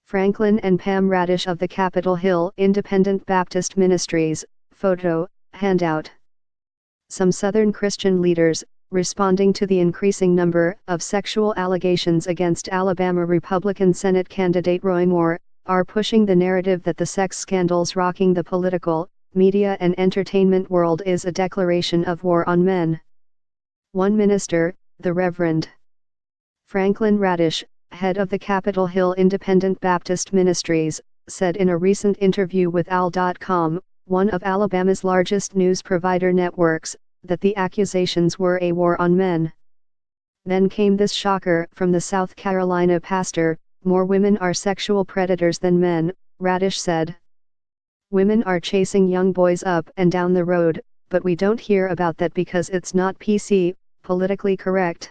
Franklin and Pam Radish of the Capitol Hill Independent Baptist Ministries, photo, handout. Some Southern Christian leaders, responding to the increasing number of sexual allegations against Alabama Republican Senate candidate Roy Moore, are pushing the narrative that the sex scandals rocking the political, media and entertainment world is a declaration of war on men. One minister, the Reverend Franklin Radish, head of the Capitol Hill Independent Baptist Ministries, said in a recent interview with AL.com, one of Alabama's largest news provider networks, that the accusations were a war on men. Then came this shocker from the South Carolina pastor: more women are sexual predators than men, Radish said. Women are chasing young boys up and down the road, but we don't hear about that because it's not PC, politically correct.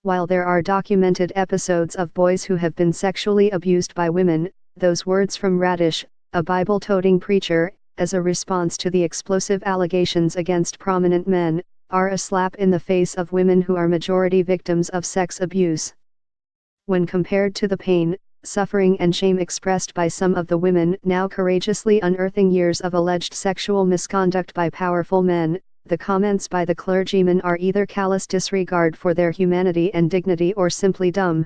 While there are documented episodes of boys who have been sexually abused by women, those words from Radish, a Bible-toting preacher, as a response to the explosive allegations against prominent men, are a slap in the face of women who are majority victims of sex abuse. When compared to the pain, suffering and shame expressed by some of the women now courageously unearthing years of alleged sexual misconduct by powerful men, the comments by the clergyman are either callous disregard for their humanity and dignity or simply dumb.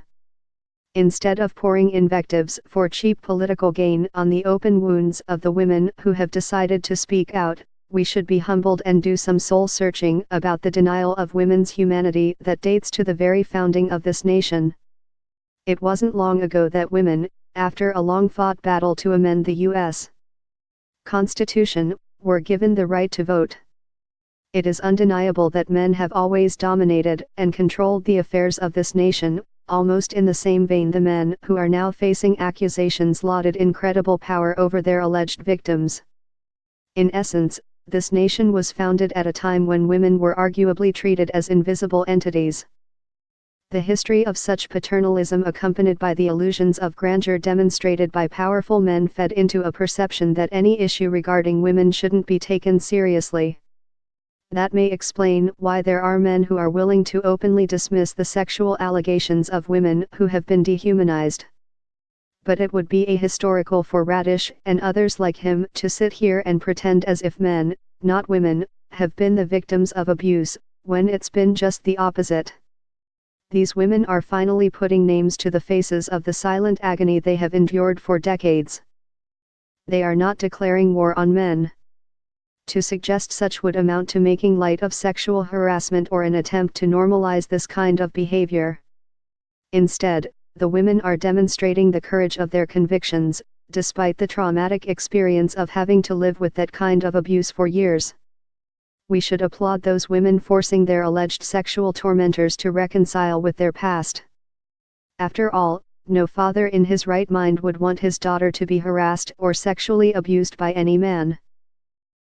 Instead of pouring invectives for cheap political gain on the open wounds of the women who have decided to speak out, we should be humbled and do some soul-searching about the denial of women's humanity that dates to the very founding of this nation. It wasn't long ago that women, after a long-fought battle to amend the U.S. Constitution, were given the right to vote. It is undeniable that men have always dominated and controlled the affairs of this nation, almost in the same vein the men who are now facing accusations lauded incredible power over their alleged victims. In essence, this nation was founded at a time when women were arguably treated as invisible entities. The history of such paternalism, accompanied by the illusions of grandeur demonstrated by powerful men, fed into a perception that any issue regarding women shouldn't be taken seriously. That may explain why there are men who are willing to openly dismiss the sexual allegations of women who have been dehumanized. But it would be ahistorical for Radish and others like him to sit here and pretend as if men, not women, have been the victims of abuse, when it's been just the opposite. These women are finally putting names to the faces of the silent agony they have endured for decades. They are not declaring war on men. To suggest such would amount to making light of sexual harassment or an attempt to normalize this kind of behavior. Instead, the women are demonstrating the courage of their convictions, despite the traumatic experience of having to live with that kind of abuse for years. We should applaud those women forcing their alleged sexual tormentors to reconcile with their past. After all, no father in his right mind would want his daughter to be harassed or sexually abused by any man.